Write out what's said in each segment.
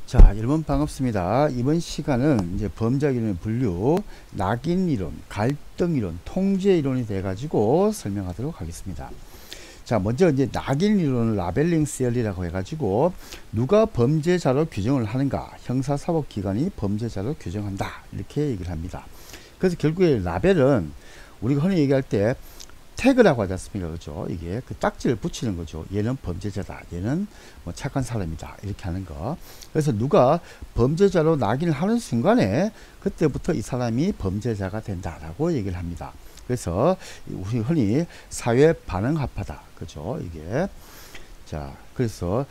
자, 여러분 반갑습니다. 이번 시간은 이제 범죄학 이론의 분류, 낙인 이론, 갈등 이론, 통제 이론이 돼 가지고 설명하도록 하겠습니다. 자, 먼저 이제 낙인 이론을 라벨링 시얼리라고 해 가지고 누가 범죄자로 규정을 하는가, 형사사법기관이 범죄자로 규정한다, 이렇게 얘기를 합니다. 그래서 결국에 라벨은 우리가 흔히 얘기할 때 태그라고 하지 않습니까? 그죠? 이게 그 딱지를 붙이는 거죠. 얘는 범죄자다. 얘는 뭐 착한 사람이다. 이렇게 하는 거. 그래서 누가 범죄자로 낙인을 하는 순간에 그때부터 이 사람이 범죄자가 된다라고 얘기를 합니다. 그래서 우리 흔히 사회 반응합하다. 그죠? 이게. 자, 그래서,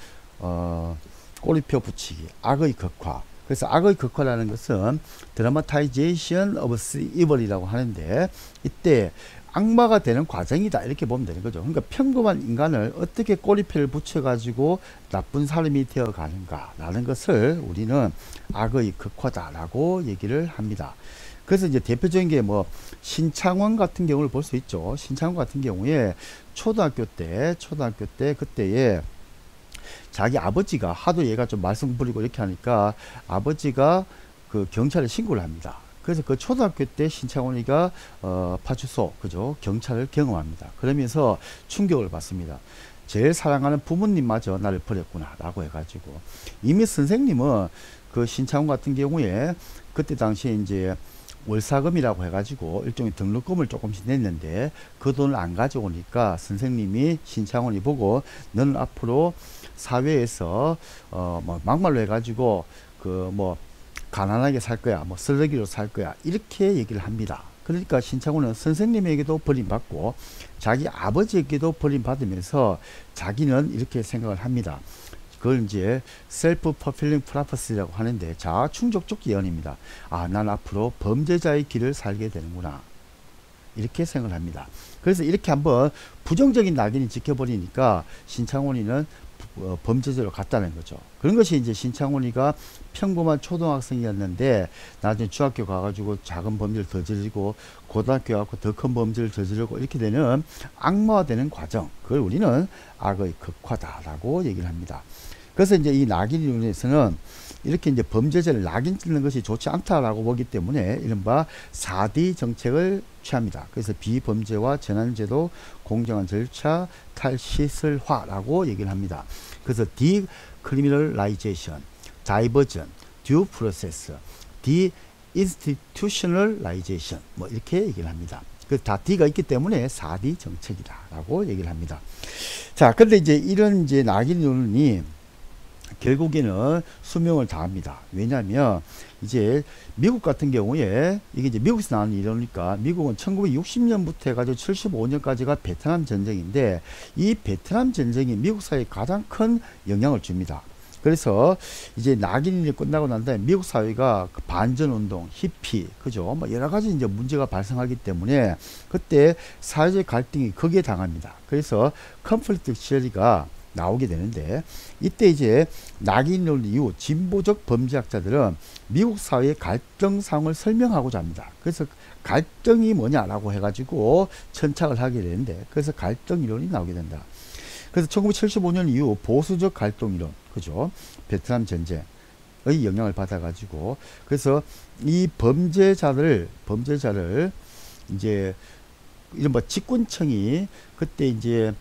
꼬리표 붙이기. 악의 극화. 그래서 악의 극화라는 것은 드라마타이제이션 오브 이벌이라고 하는데 이때 악마가 되는 과정이다, 이렇게 보면 되는 거죠. 그러니까 평범한 인간을 어떻게 꼬리표를 붙여 가지고 나쁜 사람이 되어 가는가 라는 것을 우리는 악의 극화다라고 얘기를 합니다. 그래서 이제 대표적인 게 뭐 신창원 같은 경우를 볼 수 있죠. 신창원 같은 경우에 초등학교 때 그때에 자기 아버지가 하도 얘가 좀 말썽 부리고 이렇게 하니까 아버지가 그 경찰에 신고를 합니다. 그래서 그 초등학교 때 신창원이가 파출소, 그죠? 경찰을 경험합니다. 그러면서 충격을 받습니다. 제일 사랑하는 부모님마저 나를 버렸구나 라고 해가지고, 이미 선생님은 그 신창원 같은 경우에 그때 당시에 이제 월사금이라고 해가지고 일종의 등록금을 조금씩 냈는데 그 돈을 안 가져오니까 선생님이 신창원이 보고 너는 앞으로 사회에서 뭐 막말로 해가지고 그 뭐 가난하게 살 거야, 뭐 쓰레기로 살 거야, 이렇게 얘기를 합니다. 그러니까 신창호는 선생님에게도 버림받고 자기 아버지에게도 버림받으면서 자기는 이렇게 생각을 합니다. 그걸 이제 셀프 퍼필링 프로페시라고 하는데 자아 충족적 예언입니다. 아, 난 앞으로 범죄자의 길을 살게 되는구나, 이렇게 생각을 합니다. 그래서 이렇게 한번 부정적인 낙인이 지켜버리니까 신창원이는 범죄자로 갔다는 거죠. 그런 것이 이제 신창원이가 평범한 초등학생이었는데 나중에 중학교 가가지고 작은 범죄를 저지르고 고등학교 가고 더 큰 범죄를 저지르고 이렇게 되는 악마화되는 과정, 그걸 우리는 악의 극화다라고 얘기를 합니다. 그래서 이제 이 낙인 이론에서는 이렇게 이제 범죄자를 낙인 찍는 것이 좋지 않다라고 보기 때문에 이른바 4D 정책을 취합니다. 그래서 비범죄와 재난제도, 공정한 절차, 탈시설화라고 얘기를 합니다. 그래서 디크리미널라이제이션, 다이버전, 듀 프로세스, 디인스티튜셔널라이제이션, 뭐 이렇게 얘기를 합니다. 그 다 D가 있기 때문에 4D 정책이다라고 얘기를 합니다. 자, 근데 이제 이런 이제 낙인 이론이 결국에는 수명을 다합니다. 왜냐하면 이제 미국 같은 경우에 이게 이제 미국에서 나오는 이러니까 미국은 1960년부터 해가지고 75년까지가 베트남 전쟁인데 이 베트남 전쟁이 미국 사회에 가장 큰 영향을 줍니다. 그래서 이제 낙인이 끝나고 난 다음에 미국 사회가 그 반전운동, 히피, 그죠? 뭐 여러 가지 이제 문제가 발생하기 때문에 그때 사회적 갈등이 극에 당합니다. 그래서 컨플릭트 시어리가 나오게 되는데 이때 이제 낙인론 이후 진보적 범죄학자들은 미국 사회의 갈등 상황을 설명하고자 합니다. 그래서 갈등이 뭐냐라고 해가지고 천착을 하게 되는데 그래서 갈등 이론이 나오게 된다. 그래서 1975년 이후 보수적 갈등 이론, 그죠? 베트남 전쟁의 영향을 받아가지고 그래서 이 범죄자를 이제 이른바 집권청이 그때 이제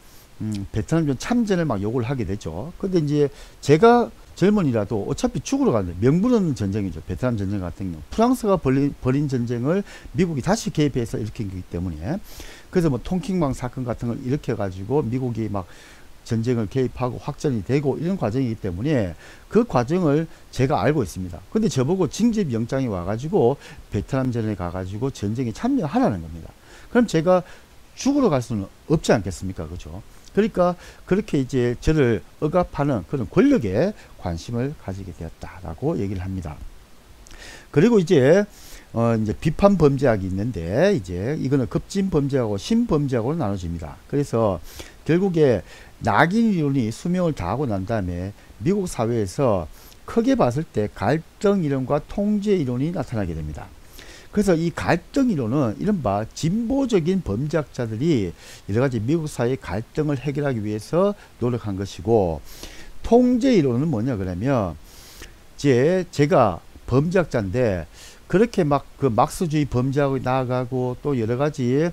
베트남전 참전을 막 요구를 하게 되죠. 근데 이제 제가 젊은이라도 어차피 죽으러 가는데 명분은 전쟁이죠. 베트남 전쟁 같은 경우 프랑스가 벌인 전쟁을 미국이 다시 개입해서 일으킨 거기 때문에 그래서 뭐 통킹방 사건 같은 걸 일으켜 가지고 미국이 막 전쟁을 개입하고 확전이 되고 이런 과정이기 때문에 그 과정을 제가 알고 있습니다. 근데 저보고 징집영장이 와가지고 베트남전에 가가지고 전쟁에 참여하라는 겁니다. 그럼 제가 죽으러 갈 수는 없지 않겠습니까? 그죠? 그러니까 그렇게 이제 저를 억압하는 그런 권력에 관심을 가지게 되었다라고 얘기를 합니다. 그리고 이제 이제 비판 범죄학이 있는데 이제 이거는 급진 범죄하고 신범죄학으로 나눠집니다. 그래서 결국에 낙인 이론이 수명을 다하고 난 다음에 미국 사회에서 크게 봤을 때 갈등 이론과 통제 이론이 나타나게 됩니다. 그래서 이 갈등 이론은 이른바 진보적인 범죄학자들이 여러가지 미국 사회의 갈등을 해결하기 위해서 노력한 것이고 통제 이론은 뭐냐 그러면 이제 제가 범죄학자인데 그렇게 막 그 막스주의 범죄하고 나아가고 또 여러 가지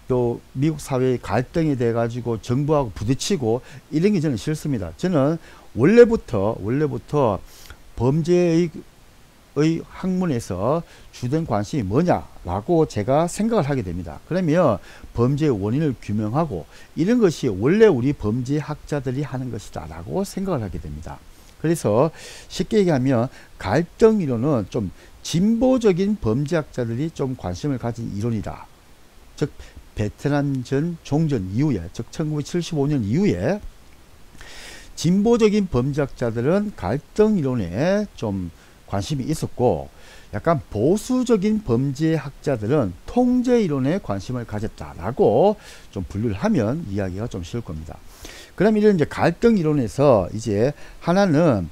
또 미국 사회의 갈등이 돼 가지고 정부하고 부딪히고 이런 게 저는 싫습니다. 저는 원래부터 범죄의 학문에서 주된 관심이 뭐냐라고 제가 생각을 하게 됩니다. 그러면 범죄의 원인을 규명하고 이런 것이 원래 우리 범죄학자들이 하는 것이다 라고 생각을 하게 됩니다. 그래서 쉽게 얘기하면 갈등 이론은 좀 진보적인 범죄학자들이 좀 관심을 가진 이론이다. 즉 베트남전 종전 이후에, 즉 1975년 이후에 진보적인 범죄학자들은 갈등 이론에 좀 관심이 있었고 약간 보수적인 범죄학자들은 통제 이론에 관심을 가졌다라고 좀 분류를 하면 이야기가 좀 쉬울 겁니다. 그럼 이런 이제 갈등 이론에서 이제 하나는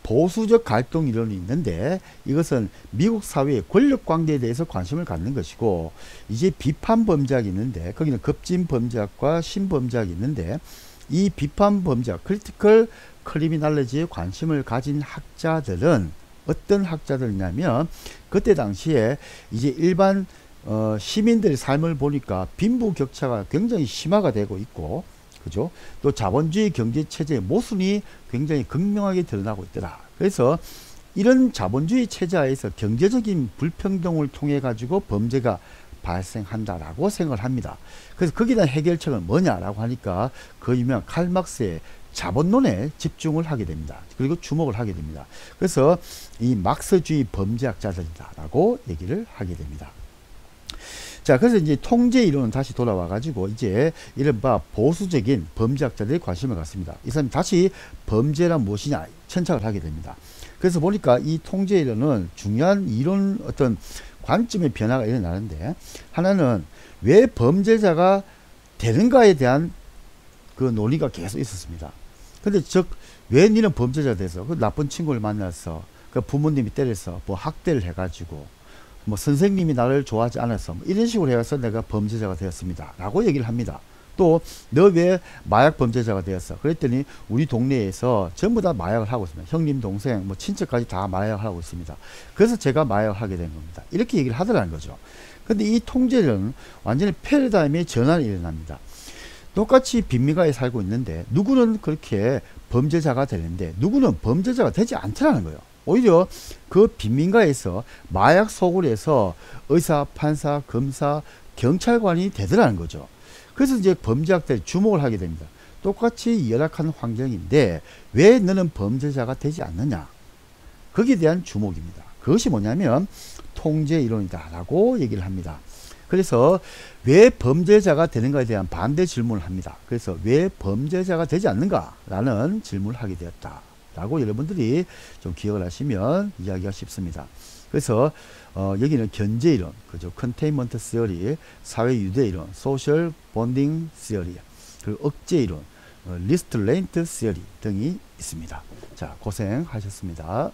보수적 갈등 이론이 있는데 이것은 미국 사회의 권력 관계에 대해서 관심을 갖는 것이고, 이제 비판 범죄학이 있는데 거기는 급진 범죄학과 신범죄학이 있는데 이 비판 범죄학 크리티컬 크리미널리지에 관심을 가진 학자들은 어떤 학자들이냐면 그때 당시에 이제 일반 시민들의 삶을 보니까 빈부격차가 굉장히 심화가 되고 있고, 그죠? 또 자본주의 경제체제의 모순이 굉장히 극명하게 드러나고 있더라. 그래서 이런 자본주의 체제하에서 경제적인 불평등을 통해 가지고 범죄가 발생한다라고 생각을 합니다. 그래서 거기에 대한 해결책은 뭐냐라고 하니까 그 유명한 칼 막스의 자본론에 집중을 하게 됩니다. 그리고 주목을 하게 됩니다. 그래서 이 막스주의 범죄학자들이다라고 얘기를 하게 됩니다. 자, 그래서 이제 통제 이론은 다시 돌아와 가지고 이제 이른바 보수적인 범죄학자들이 관심을 갖습니다. 이 사람이 다시 범죄란 무엇이냐 천착을 하게 됩니다. 그래서 보니까 이 통제 이론은 중요한 이론 어떤 관점의 변화가 일어나는데, 하나는 왜 범죄자가 되는가에 대한 그 논의가 계속 있었습니다. 근데 즉 왜 니는 범죄자가 돼서 그 나쁜 친구를 만나서 그 부모님이 때려서 뭐 학대를 해가지고 뭐 선생님이 나를 좋아하지 않아서 뭐 이런 식으로 해서 내가 범죄자가 되었습니다 라고 얘기를 합니다. 또 너 왜 마약 범죄자가 되었어? 그랬더니 우리 동네에서 전부 다 마약을 하고 있습니다. 형님 동생 뭐 친척까지 다 마약을 하고 있습니다. 그래서 제가 마약을 하게 된 겁니다. 이렇게 얘기를 하더라는 거죠. 근데 이 통제는 완전히 패러다임의 전환이 일어납니다. 똑같이 빈민가에 살고 있는데 누구는 그렇게 범죄자가 되는데 누구는 범죄자가 되지 않더라는 거예요. 오히려 그 빈민가에서 마약 소굴에서 의사, 판사, 검사, 경찰관이 되더라는 거죠. 그래서 이제 범죄학들이 주목을 하게 됩니다. 똑같이 열악한 환경인데 왜 너는 범죄자가 되지 않느냐? 거기에 대한 주목입니다. 그것이 뭐냐면 통제 이론이다 라고 얘기를 합니다. 그래서 왜 범죄자가 되는가에 대한 반대 질문을 합니다. 그래서 왜 범죄자가 되지 않는가 라는 질문을 하게 되었다 라고 여러분들이 좀 기억을 하시면 이야기가 쉽습니다. 그래서 여기는 견제 이론, 그죠? 컨테인먼트 시어리, 사회 유대 이론, 소셜 본딩 시어리, 그리고 억제 이론, 리스트레인트 시어리 등이 있습니다. 자, 고생하셨습니다.